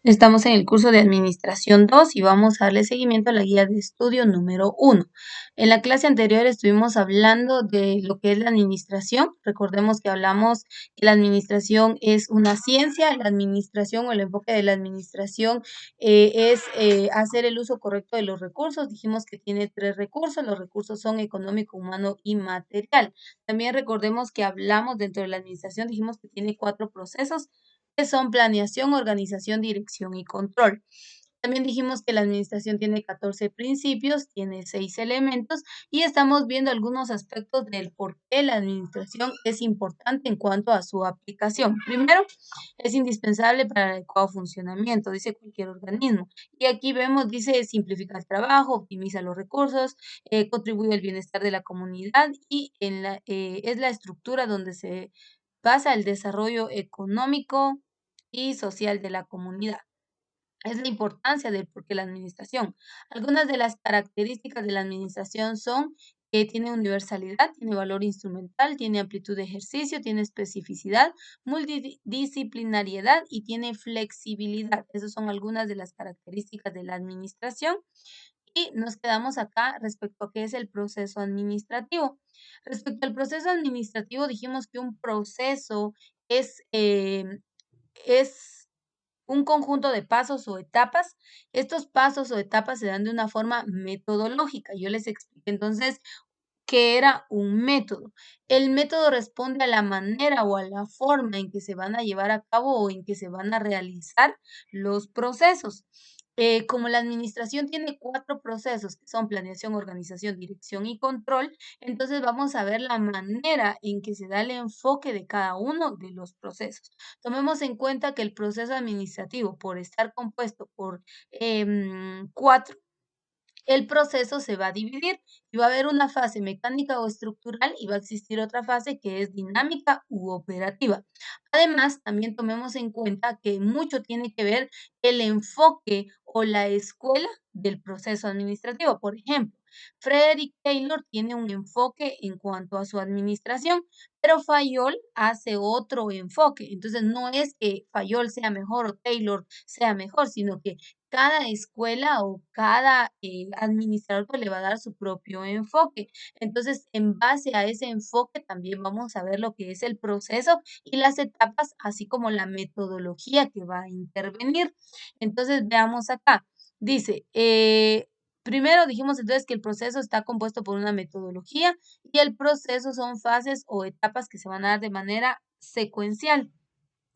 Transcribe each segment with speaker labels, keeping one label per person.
Speaker 1: Estamos en el curso de Administración 2 y vamos a darle seguimiento a la guía de estudio número 1. En la clase anterior estuvimos hablando de lo que es la administración. Recordemos que hablamos que la administración es una ciencia, la administración o el enfoque de la administración es hacer el uso correcto de los recursos. Dijimos que tiene 3 recursos, los recursos son económico, humano y material. También recordemos que hablamos dentro de la administración, dijimos que tiene 4 procesos que son planeación, organización, dirección y control. También dijimos que la administración tiene 14 principios, tiene 6 elementos y estamos viendo algunos aspectos del por qué la administración es importante en cuanto a su aplicación. Primero, es indispensable para el adecuado funcionamiento, dice cualquier organismo. Y aquí vemos, dice, simplifica el trabajo, optimiza los recursos, contribuye al bienestar de la comunidad y es la estructura donde se basa el desarrollo económico y social de la comunidad. Es la importancia del por qué la administración. Algunas de las características de la administración son que tiene universalidad, tiene valor instrumental, tiene amplitud de ejercicio, tiene especificidad, multidisciplinariedad y tiene flexibilidad. Esas son algunas de las características de la administración. Y nos quedamos acá respecto a qué es el proceso administrativo. Respecto al proceso administrativo, dijimos que un proceso es un conjunto de pasos o etapas. Estos pasos o etapas se dan de una forma metodológica. Yo les expliqué entonces que era un método. El método responde a la manera o a la forma en que se van a llevar a cabo o en que se van a realizar los procesos. Como la administración tiene 4 procesos, que son planeación, organización, dirección y control, entonces vamos a ver la manera en que se da el enfoque de cada uno de los procesos. Tomemos en cuenta que el proceso administrativo, por estar compuesto por 4, el proceso se va a dividir y va a haber una fase mecánica o estructural y va a existir otra fase que es dinámica u operativa. Además, también tomemos en cuenta que mucho tiene que ver el enfoque o la escuela del proceso administrativo. Por ejemplo, Frederick Taylor tiene un enfoque en cuanto a su administración, pero Fayol hace otro enfoque. Entonces, no es que Fayol sea mejor o Taylor sea mejor, sino que cada escuela o cada administrador pues, le va a dar su propio enfoque. Entonces, en base a ese enfoque también vamos a ver lo que es el proceso y las etapas, así como la metodología que va a intervenir. Entonces, veamos acá. Dice, primero dijimos entonces que el proceso está compuesto por una metodología y el proceso son fases o etapas que se van a dar de manera secuencial.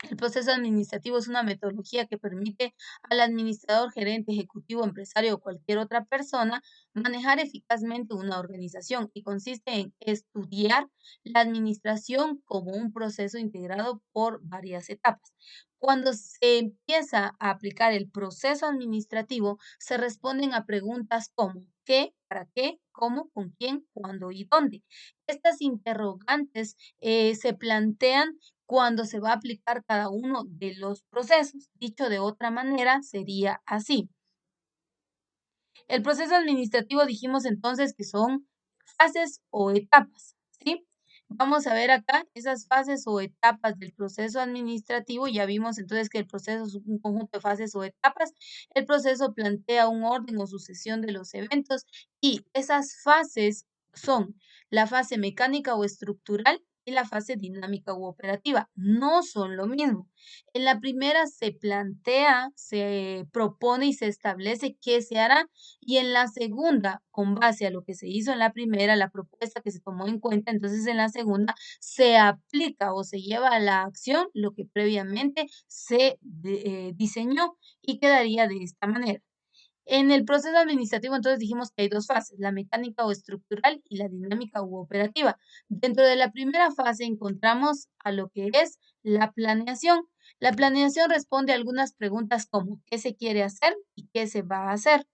Speaker 1: El proceso administrativo es una metodología que permite al administrador, gerente, ejecutivo, empresario o cualquier otra persona manejar eficazmente una organización y consiste en estudiar la administración como un proceso integrado por varias etapas. Cuando se empieza a aplicar el proceso administrativo, se responden a preguntas como ¿qué? ¿Para qué? ¿Cómo? ¿Con quién? ¿Cuándo? ¿Y dónde? Estas interrogantes se plantean cuando se va a aplicar cada uno de los procesos. Dicho de otra manera, sería así. El proceso administrativo dijimos entonces que son fases o etapas, ¿sí? Vamos a ver acá esas fases o etapas del proceso administrativo. Ya vimos entonces que el proceso es un conjunto de fases o etapas. El proceso plantea un orden o sucesión de los eventos y esas fases son la fase mecánica o estructural y la fase dinámica u operativa. No son lo mismo. En la primera se plantea, se propone y se establece qué se hará y en la segunda, con base a lo que se hizo en la primera, la propuesta que se tomó en cuenta, entonces en la segunda se aplica o se lleva a la acción lo que previamente se diseñó y quedaría de esta manera. En el proceso administrativo, entonces dijimos que hay 2 fases, la mecánica o estructural y la dinámica u operativa. Dentro de la primera fase encontramos a lo que es la planeación. La planeación responde a algunas preguntas como ¿qué se quiere hacer y qué se va a hacer?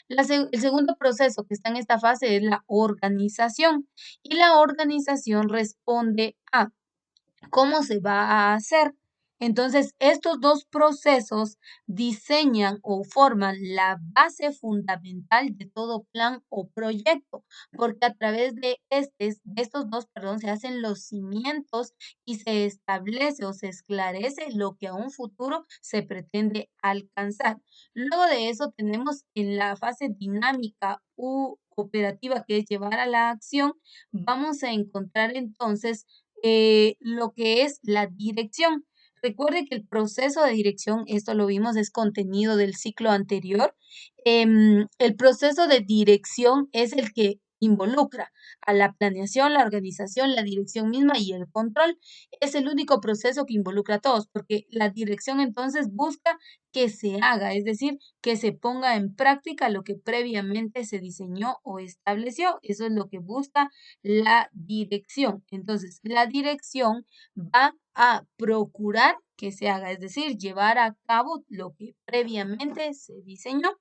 Speaker 1: El segundo proceso que está en esta fase es la organización y la organización responde a cómo se va a hacer. Entonces, estos dos procesos diseñan o forman la base fundamental de todo plan o proyecto, porque a través de estos dos, perdón, se hacen los cimientos y se establece o se esclarece lo que a un futuro se pretende alcanzar. Luego de eso tenemos en la fase dinámica u operativa, que es llevar a la acción, vamos a encontrar entonces lo que es la dirección. Recuerde que el proceso de dirección, esto lo vimos, es contenido del ciclo anterior. El proceso de dirección es el que involucra a la planeación, la organización, la dirección misma y el control. Es el único proceso que involucra a todos, porque la dirección entonces busca que se haga, es decir, que se ponga en práctica lo que previamente se diseñó o estableció. Eso es lo que busca la dirección. Entonces, la dirección va a procurar que se haga, es decir, llevar a cabo lo que previamente se diseñó.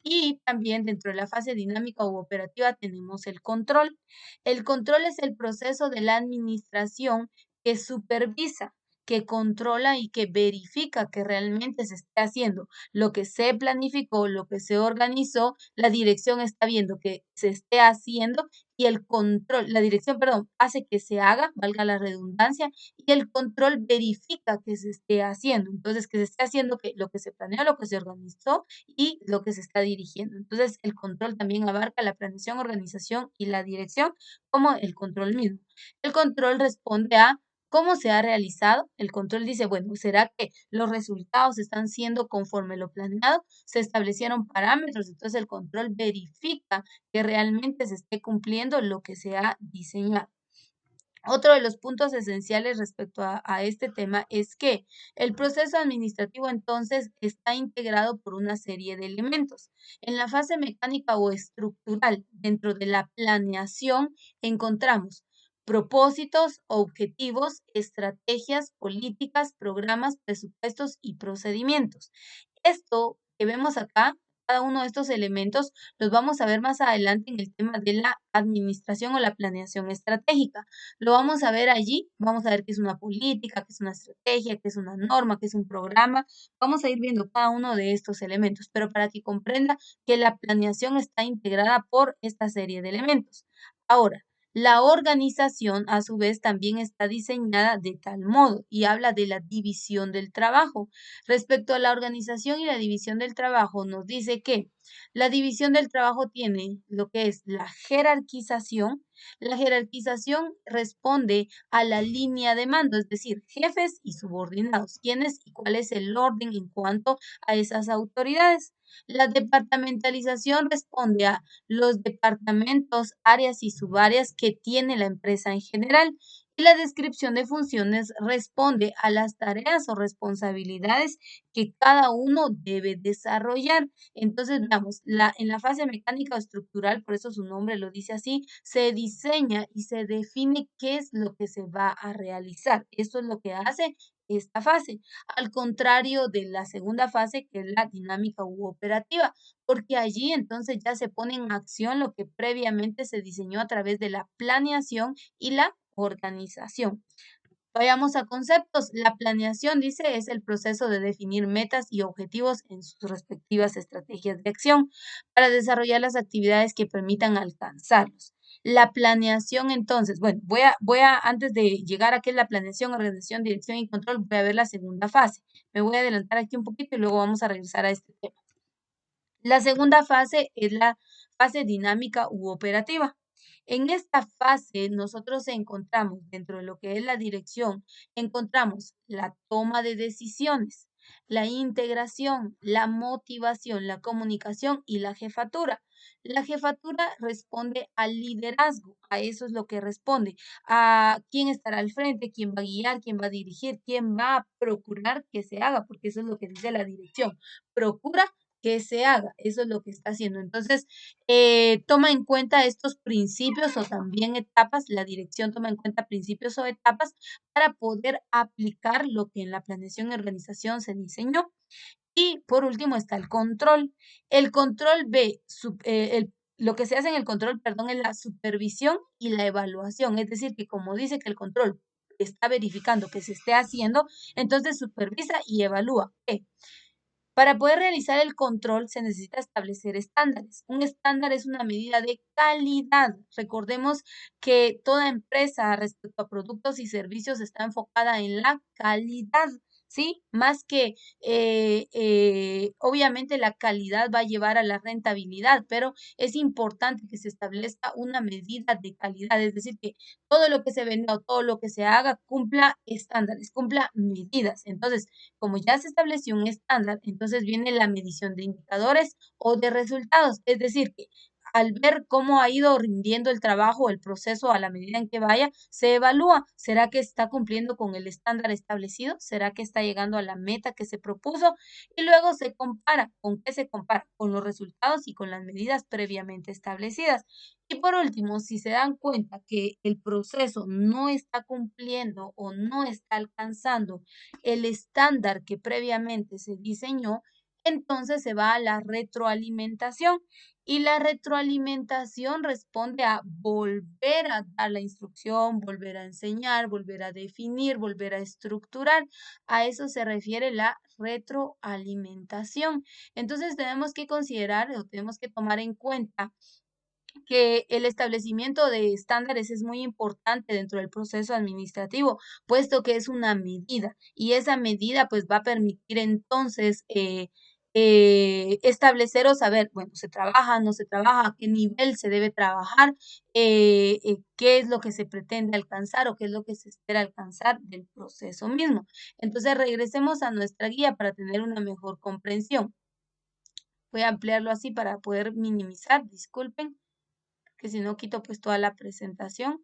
Speaker 1: Y también dentro de la fase dinámica u operativa tenemos el control. El control es el proceso de la administración que supervisa, que controla y que verifica que realmente se esté haciendo lo que se planificó, lo que se organizó, la dirección está viendo que se esté haciendo y el control, la dirección, perdón, hace que se haga, valga la redundancia, y el control verifica que se esté haciendo. Entonces, que se esté haciendo que lo que se planeó, lo que se organizó y lo que se está dirigiendo. Entonces, el control también abarca la planeación, organización y la dirección, como el control mismo. El control responde a cómo se ha realizado. El control dice, bueno, ¿será que los resultados están siendo conforme lo planeado? Se establecieron parámetros, entonces el control verifica que realmente se esté cumpliendo lo que se ha diseñado. Otro de los puntos esenciales respecto a este tema es que el proceso administrativo entonces está integrado por una serie de elementos. En la fase mecánica o estructural, dentro de la planeación, encontramos propósitos, objetivos, estrategias, políticas, programas, presupuestos y procedimientos. Esto que vemos acá, cada uno de estos elementos, los vamos a ver más adelante en el tema de la administración o la planeación estratégica. Lo vamos a ver allí, vamos a ver qué es una política, qué es una estrategia, qué es una norma, qué es un programa. Vamos a ir viendo cada uno de estos elementos, pero para que comprenda que la planeación está integrada por esta serie de elementos. Ahora, la organización, a su vez, también está diseñada de tal modo y habla de la división del trabajo. Respecto a la organización y la división del trabajo, nos dice que la división del trabajo tiene lo que es la jerarquización. La jerarquización responde a la línea de mando, es decir, jefes y subordinados, quiénes y cuál es el orden en cuanto a esas autoridades. La departamentalización responde a los departamentos, áreas y subáreas que tiene la empresa en general. Y la descripción de funciones responde a las tareas o responsabilidades que cada uno debe desarrollar. Entonces, veamos, en la fase mecánica o estructural, por eso su nombre lo dice así, se diseña y se define qué es lo que se va a realizar. Eso es lo que hace esta fase, al contrario de la segunda fase, que es la dinámica u operativa, porque allí entonces ya se pone en acción lo que previamente se diseñó a través de la planeación y la organización. Vayamos a conceptos. La planeación, dice, es el proceso de definir metas y objetivos en sus respectivas estrategias de acción para desarrollar las actividades que permitan alcanzarlos. La planeación, entonces, bueno, antes de llegar a qué es la planeación, organización, dirección y control, voy a ver la segunda fase. Me voy a adelantar aquí un poquito y luego vamos a regresar a este tema. La segunda fase es la fase dinámica u operativa. En esta fase nosotros encontramos dentro de lo que es la dirección, encontramos la toma de decisiones, la integración, la motivación, la comunicación y la jefatura. La jefatura responde al liderazgo, a eso es lo que responde, a quién estará al frente, quién va a guiar, quién va a dirigir, quién va a procurar que se haga, porque eso es lo que dice la dirección. Procura que se haga, eso es lo que está haciendo. Entonces, toma en cuenta estos principios o también etapas, la dirección toma en cuenta principios o etapas para poder aplicar lo que en la planeación y organización se diseñó. Y por último está el control. El control ve, lo que se hace en el control, perdón, es la supervisión y la evaluación. Es decir, que como dice que el control está verificando que se esté haciendo, entonces supervisa y evalúa. Para poder realizar el control se necesita establecer estándares. Un estándar es una medida de calidad. Recordemos que toda empresa respecto a productos y servicios está enfocada en la calidad, ¿sí? Más que, obviamente la calidad va a llevar a la rentabilidad, pero es importante que se establezca una medida de calidad, es decir, que todo lo que se venda o todo lo que se haga cumpla estándares, cumpla medidas. Entonces, como ya se estableció un estándar, entonces viene la medición de indicadores o de resultados. Es decir, que al ver cómo ha ido rindiendo el trabajo o el proceso a la medida en que vaya, se evalúa, ¿será que está cumpliendo con el estándar establecido? ¿Será que está llegando a la meta que se propuso? Y luego se compara. ¿Con qué se compara? Con los resultados y con las medidas previamente establecidas. Y por último, si se dan cuenta que el proceso no está cumpliendo o no está alcanzando el estándar que previamente se diseñó, entonces se va a la retroalimentación. Y la retroalimentación responde a volver a dar la instrucción, volver a enseñar, volver a definir, volver a estructurar. A eso se refiere la retroalimentación. Entonces tenemos que considerar o tenemos que tomar en cuenta que el establecimiento de estándares es muy importante dentro del proceso administrativo, puesto que es una medida y esa medida pues va a permitir entonces establecer o saber, bueno, se trabaja, no se trabaja, a qué nivel se debe trabajar, qué es lo que se pretende alcanzar o qué es lo que se espera alcanzar del proceso mismo. Entonces regresemos a nuestra guía para tener una mejor comprensión. Voy a ampliarlo así para poder minimizar, disculpen que si no quito pues toda la presentación.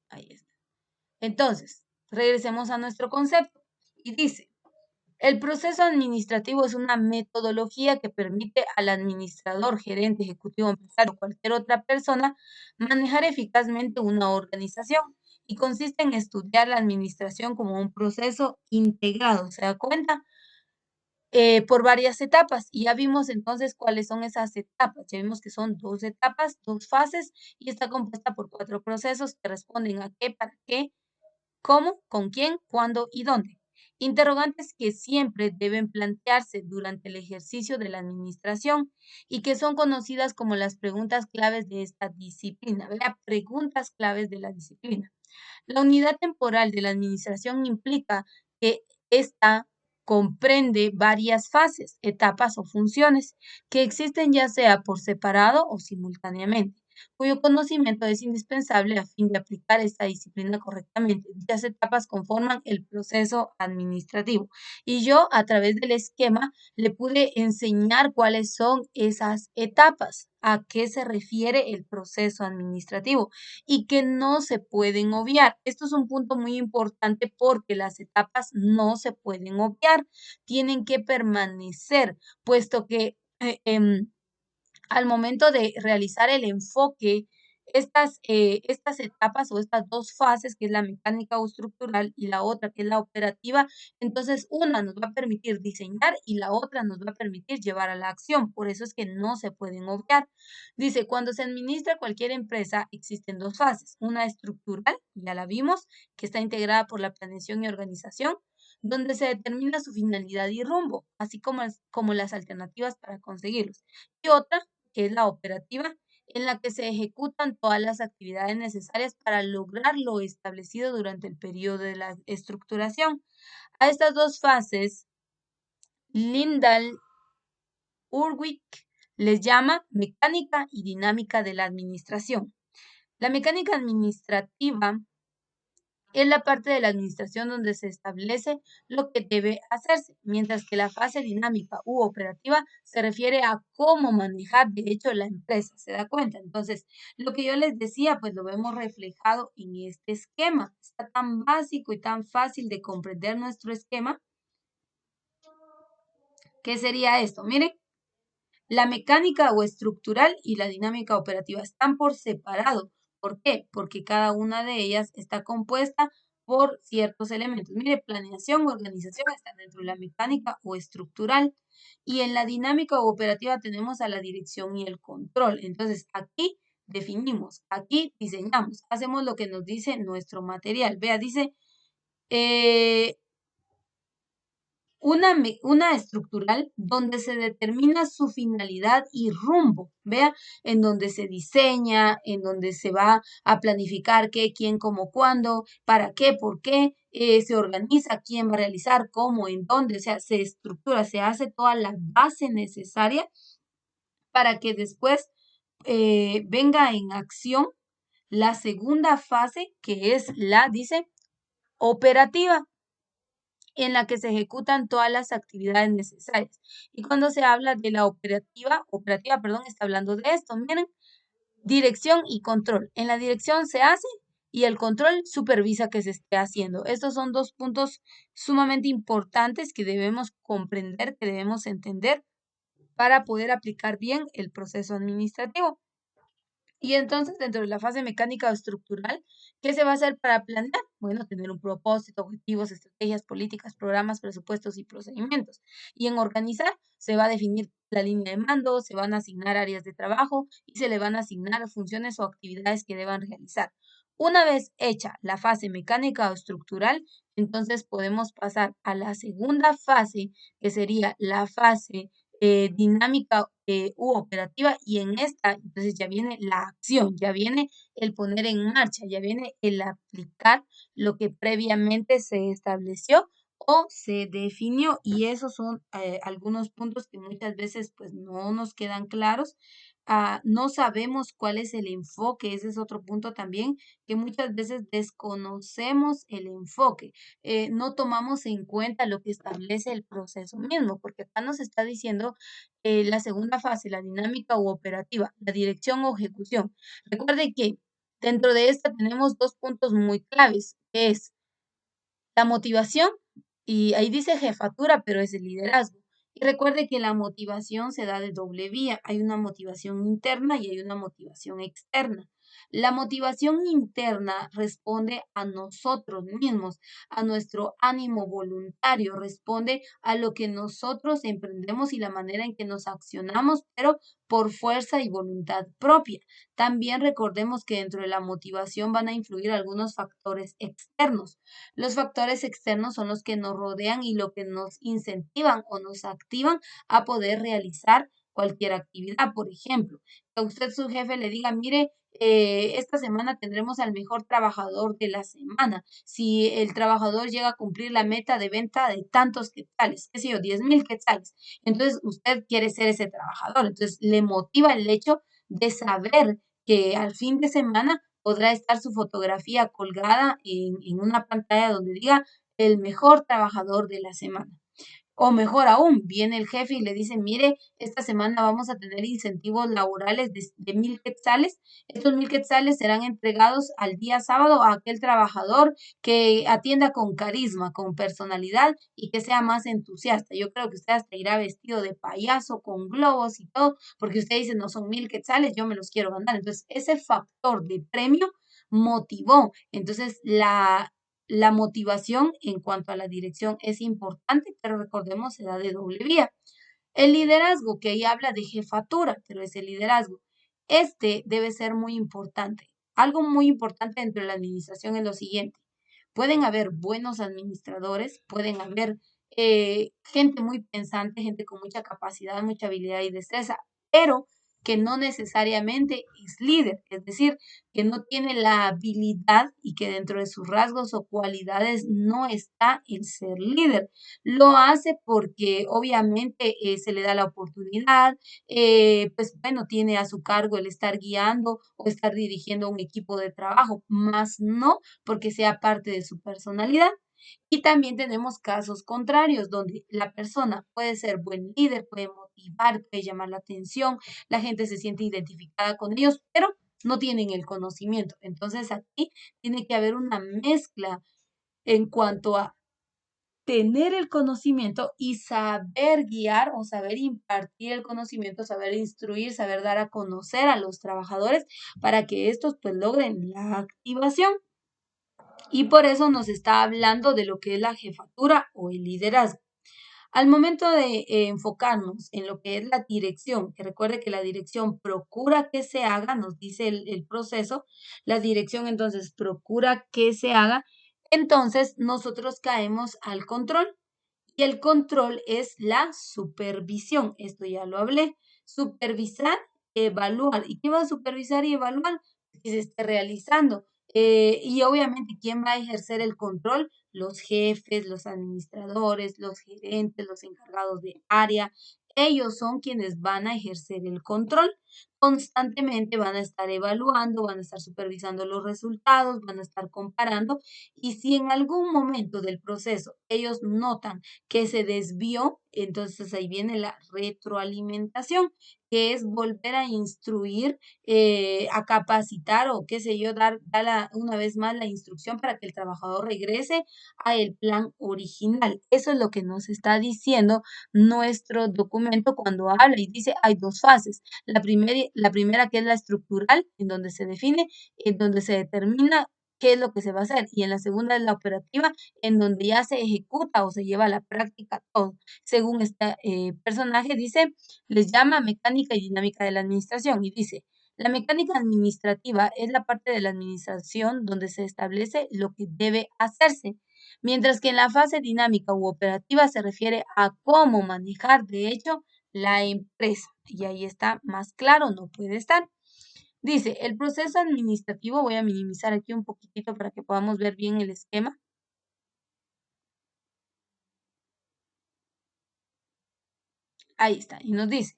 Speaker 1: Ahí está. Entonces, regresemos a nuestro concepto. Y dice, el proceso administrativo es una metodología que permite al administrador, gerente, ejecutivo, empresario o cualquier otra persona manejar eficazmente una organización y consiste en estudiar la administración como un proceso integrado. ¿Se da cuenta? Por varias etapas. Y ya vimos entonces cuáles son esas etapas. Ya vimos que son 2 etapas, 2 fases y está compuesta por 4 procesos que responden a qué, para qué, cómo, con quién, cuándo y dónde. Interrogantes que siempre deben plantearse durante el ejercicio de la administración y que son conocidas como las preguntas claves de esta disciplina. ¿Verdad? Preguntas claves de la disciplina. La unidad temporal de la administración implica que esta comprende varias fases, etapas o funciones que existen ya sea por separado o simultáneamente, cuyo conocimiento es indispensable a fin de aplicar esta disciplina correctamente. Dichas etapas conforman el proceso administrativo. Y yo, a través del esquema, le pude enseñar cuáles son esas etapas, a qué se refiere el proceso administrativo y que no se pueden obviar. Esto es un punto muy importante porque las etapas no se pueden obviar, tienen que permanecer, puesto que al momento de realizar el enfoque, estas etapas o estas 2 fases, que es la mecánica o estructural y la otra, que es la operativa, entonces una nos va a permitir diseñar y la otra nos va a permitir llevar a la acción. Por eso es que no se pueden obviar. Dice, cuando se administra cualquier empresa, existen 2 fases. Una estructural, ya la vimos, que está integrada por la planeación y organización, donde se determina su finalidad y rumbo, así como las alternativas para conseguirlos. Y otra que es la operativa, en la que se ejecutan todas las actividades necesarias para lograr lo establecido durante el periodo de la estructuración. A estas 2 fases, Lindahl Urwich les llama mecánica y dinámica de la administración. La mecánica administrativa es la parte de la administración donde se establece lo que debe hacerse, mientras que la fase dinámica u operativa se refiere a cómo manejar de hecho la empresa, ¿se da cuenta? Entonces, lo que yo les decía, pues lo vemos reflejado en este esquema. Está tan básico y tan fácil de comprender nuestro esquema. ¿Qué sería esto? Miren, la mecánica o estructural y la dinámica operativa están por separado. ¿Por qué? Porque cada una de ellas está compuesta por ciertos elementos. Mire, planeación, organización están dentro de la mecánica o estructural. Y en la dinámica o operativa tenemos a la dirección y el control. Entonces, aquí definimos, aquí diseñamos, hacemos lo que nos dice nuestro material. Vea, dice una estructural donde se determina su finalidad y rumbo, vea, en donde se diseña, en donde se va a planificar qué, quién, cómo, cuándo, para qué, por qué, se organiza, quién va a realizar, cómo, en dónde, o sea, se estructura, se hace toda la base necesaria para que después venga en acción la segunda fase, que es la, dice, operativa, en la que se ejecutan todas las actividades necesarias. Y cuando se habla de la operativa, perdón, está hablando de esto. Miren, dirección y control. En la dirección se hace y el control supervisa que se esté haciendo. Estos son dos puntos sumamente importantes que debemos comprender, que debemos entender para poder aplicar bien el proceso administrativo. Y entonces, dentro de la fase mecánica o estructural, ¿qué se va a hacer para planear? Bueno, tener un propósito, objetivos, estrategias, políticas, programas, presupuestos y procedimientos. Y en organizar, se va a definir la línea de mando, se van a asignar áreas de trabajo y se le van a asignar funciones o actividades que deban realizar. Una vez hecha la fase mecánica o estructural, entonces podemos pasar a la segunda fase, que sería la fase dinámica u operativa, y en esta entonces ya viene la acción, ya viene el poner en marcha, ya viene el aplicar lo que previamente se estableció o se definió, y esos son algunos puntos que muchas veces pues no nos quedan claros. No sabemos cuál es el enfoque, ese es otro punto también, que muchas veces desconocemos el enfoque, no tomamos en cuenta lo que establece el proceso mismo, porque acá nos está diciendo la segunda fase, la dinámica u operativa, la dirección o ejecución. Recuerde que dentro de esta tenemos dos puntos muy claves, que es la motivación, y ahí dice jefatura, pero es el liderazgo. Y recuerde que la motivación se da de doble vía. Hay una motivación interna y hay una motivación externa. La motivación interna responde a nosotros mismos, a nuestro ánimo voluntario, responde a lo que nosotros emprendemos y la manera en que nos accionamos, pero por fuerza y voluntad propia. También recordemos que dentro de la motivación van a influir algunos factores externos. Los factores externos son los que nos rodean y lo que nos incentivan o nos activan a poder realizar cualquier actividad. Por ejemplo, que a usted su jefe le diga, mire, esta semana tendremos al mejor trabajador de la semana. Si el trabajador llega a cumplir la meta de venta de tantos quetzales, qué sé yo, 10,000 quetzales, entonces usted quiere ser ese trabajador. Entonces le motiva el hecho de saber que al fin de semana podrá estar su fotografía colgada en una pantalla donde diga el mejor trabajador de la semana. O mejor aún, viene el jefe y le dice, mire, esta semana vamos a tener incentivos laborales de 1,000 quetzales. Estos 1,000 quetzales serán entregados al día sábado a aquel trabajador que atienda con carisma, con personalidad y que sea más entusiasta. Yo creo que usted hasta irá vestido de payaso con globos y todo, porque usted dice, no son 1,000 quetzales, yo me los quiero ganar. Entonces, ese factor de premio motivó. Entonces, la motivación en cuanto a la dirección es importante, pero recordemos, se da de doble vía. El liderazgo, que ahí habla de jefatura, pero es el liderazgo. Este debe ser muy importante. Algo muy importante dentro de la administración es lo siguiente. Pueden haber buenos administradores, pueden haber gente muy pensante, gente con mucha capacidad, mucha habilidad y destreza, pero que no necesariamente es líder, es decir, que no tiene la habilidad y que dentro de sus rasgos o cualidades no está el ser líder. Lo hace porque obviamente se le da la oportunidad, pues bueno, tiene a su cargo el estar guiando o estar dirigiendo un equipo de trabajo, más no porque sea parte de su personalidad. Y también tenemos casos contrarios donde la persona puede ser buen líder, puede motivar, puede llamar la atención, la gente se siente identificada con ellos, pero no tienen el conocimiento. Entonces aquí tiene que haber una mezcla en cuanto a tener el conocimiento y saber guiar o saber impartir el conocimiento, saber instruir, saber dar a conocer a los trabajadores para que estos pues logren la activación. Y por eso nos está hablando de lo que es la jefatura o el liderazgo. Al momento de enfocarnos en lo que es la dirección, que recuerde que la dirección procura que se haga, nos dice el proceso, la dirección entonces procura que se haga, entonces nosotros caemos al control. Y el control es la supervisión. Esto ya lo hablé. Supervisar, evaluar. ¿Y quién va a supervisar y evaluar? Que se esté realizando. Y obviamente, ¿quién va a ejercer el control? Los jefes, los administradores, los gerentes, los encargados de área. Ellos son quienes van a ejercer el control. Constantemente van a estar evaluando, van a estar supervisando los resultados, van a estar comparando. Y si en algún momento del proceso ellos notan que se desvió, entonces ahí viene la retroalimentación, que es volver a instruir, a capacitar o qué sé yo, dar una vez más la instrucción para que el trabajador regrese a el plan original. Eso es lo que nos está diciendo nuestro documento cuando habla y dice hay dos fases. La primera que es la estructural, en donde se define, en donde se determina qué es lo que se va a hacer. Y en la segunda es la operativa, en donde ya se ejecuta o se lleva a la práctica todo. Según este personaje, dice, les llama mecánica y dinámica de la administración y dice, la mecánica administrativa es la parte de la administración donde se establece lo que debe hacerse, mientras que en la fase dinámica u operativa se refiere a cómo manejar, de hecho, la empresa. Y ahí está más claro, no puede estar. Dice, el proceso administrativo, voy a minimizar aquí un poquitito para que podamos ver bien el esquema. Ahí está, y nos dice,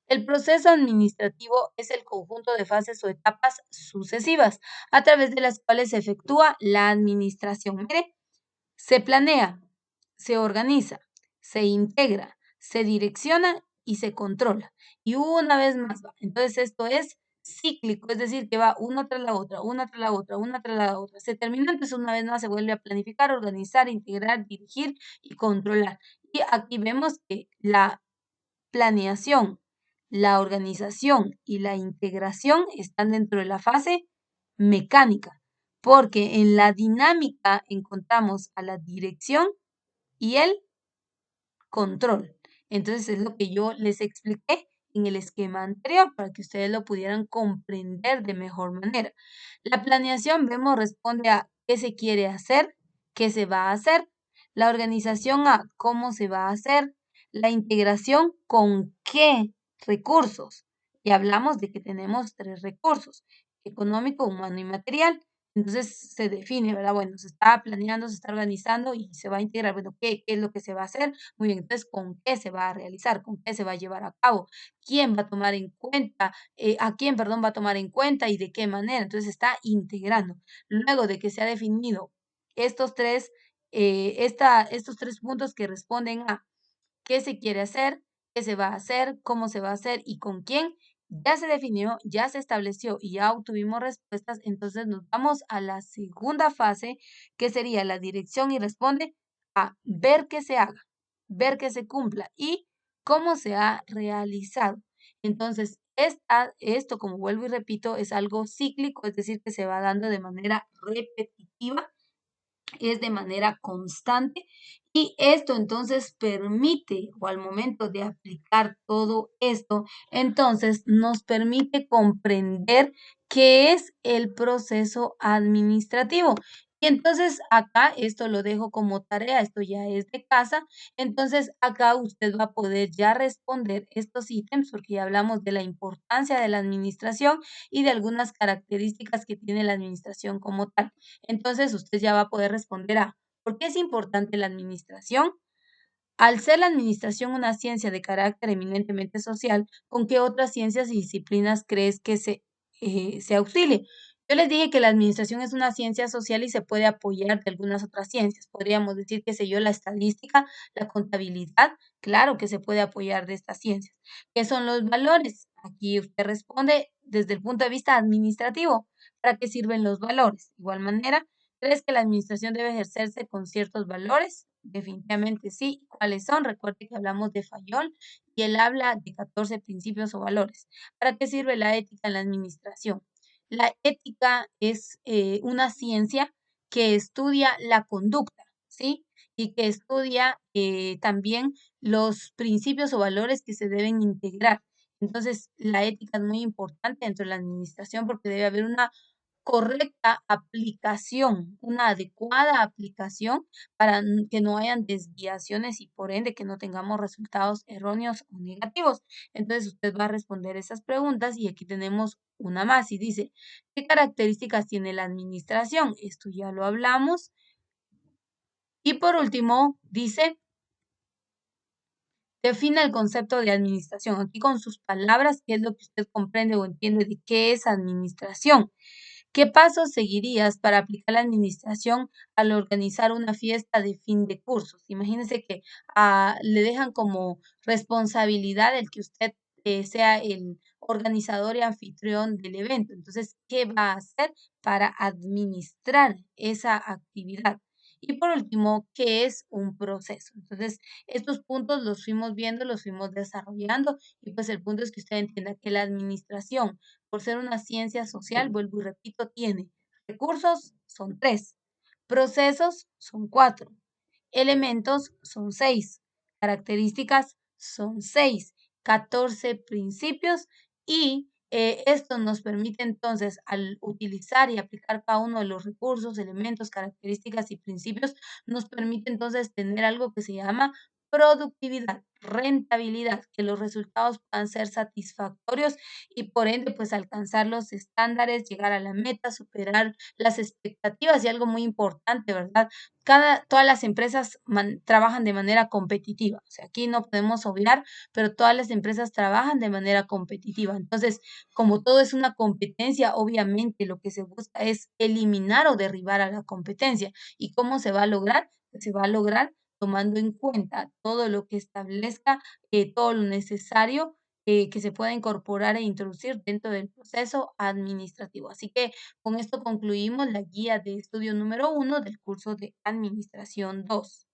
Speaker 1: el proceso administrativo es el conjunto de fases o etapas sucesivas a través de las cuales se efectúa la administración. Mire, se planea, se organiza, se integra, se direcciona y se controla. Y una vez más va. Entonces esto es cíclico, es decir, que va una tras la otra, una tras la otra, una tras la otra. Se termina, entonces una vez más se vuelve a planificar, organizar, integrar, dirigir y controlar. Y aquí vemos que la planeación, la organización y la integración están dentro de la fase mecánica, porque en la dinámica encontramos a la dirección y el control. Entonces es lo que yo les expliqué en el esquema anterior para que ustedes lo pudieran comprender de mejor manera. La planeación, vemos, responde a qué se quiere hacer, qué se va a hacer. La organización a cómo se va a hacer. La integración con qué recursos. Y hablamos de que tenemos tres recursos, económico, humano y material. Entonces se define, ¿verdad? Bueno, se está planeando, se está organizando y se va a integrar. Bueno, ¿qué es lo que se va a hacer? Muy bien, entonces, ¿con qué se va a realizar? ¿Con qué se va a llevar a cabo? ¿Quién va a tomar en cuenta? ¿A quién, perdón, va a tomar en cuenta y de qué manera? Entonces, se está integrando. Luego de que se ha definido estos tres, estos tres puntos que responden a qué se quiere hacer, qué se va a hacer, cómo se va a hacer y con quién, ya se definió, ya se estableció y ya obtuvimos respuestas, entonces nos vamos a la segunda fase, que sería la dirección y responde a ver que se haga, ver que se cumpla y cómo se ha realizado. Entonces, esto, como vuelvo y repito, es algo cíclico, es decir, que se va dando de manera repetitiva, es de manera constante y esto entonces permite, o al momento de aplicar todo esto, entonces nos permite comprender qué es el proceso administrativo. Y entonces acá esto lo dejo como tarea, esto ya es de casa, entonces acá usted va a poder ya responder estos ítems porque ya hablamos de la importancia de la administración y de algunas características que tiene la administración como tal. Entonces usted ya va a poder responder a ¿por qué es importante la administración? Al ser la administración una ciencia de carácter eminentemente social, ¿con qué otras ciencias y disciplinas crees que se auxilie? Yo les dije que la administración es una ciencia social y se puede apoyar de algunas otras ciencias. Podríamos decir, qué sé yo, la estadística, la contabilidad, claro que se puede apoyar de estas ciencias. ¿Qué son los valores? Aquí usted responde desde el punto de vista administrativo. ¿Para qué sirven los valores? De igual manera, ¿crees que la administración debe ejercerse con ciertos valores? Definitivamente sí. ¿Cuáles son? Recuerde que hablamos de Fayol y él habla de 14 principios o valores. ¿Para qué sirve la ética en la administración? La ética es una ciencia que estudia la conducta, ¿sí? y que estudia también los principios o valores que se deben integrar. Entonces, la ética es muy importante dentro de la administración porque debe haber una correcta aplicación, una adecuada aplicación para que no hayan desviaciones y por ende que no tengamos resultados erróneos o negativos. Entonces usted va a responder esas preguntas y aquí tenemos una más y dice, ¿qué características tiene la administración? Esto ya lo hablamos. Y por último, dice, define el concepto de administración. Aquí con sus palabras, ¿qué es lo que usted comprende o entiende de qué es administración? ¿Qué pasos seguirías para aplicar la administración al organizar una fiesta de fin de cursos? Imagínese que le dejan como responsabilidad el que usted sea el organizador y anfitrión del evento. Entonces, ¿qué va a hacer para administrar esa actividad? Y por último, ¿qué es un proceso? Entonces, estos puntos los fuimos viendo, los fuimos desarrollando y pues el punto es que usted entienda que la administración por ser una ciencia social, vuelvo y repito, tiene recursos, son 3, procesos, son 4, elementos, son 6, características, son 6, 14 principios y esto nos permite entonces, al utilizar y aplicar cada uno de los recursos, elementos, características y principios, nos permite entonces tener algo que se llama productividad, rentabilidad, que los resultados puedan ser satisfactorios y por ende, pues alcanzar los estándares, llegar a la meta, superar las expectativas y algo muy importante, ¿verdad? Todas las empresas trabajan de manera competitiva. O sea, aquí no podemos obviar, pero todas las empresas trabajan de manera competitiva. Entonces, como todo es una competencia, obviamente lo que se busca es eliminar o derribar a la competencia. ¿Y cómo se va a lograr? Se va a lograr tomando en cuenta todo lo que establezca, todo lo necesario que se pueda incorporar e introducir dentro del proceso administrativo. Así que con esto concluimos la guía de estudio número 1 del curso de Administración 2.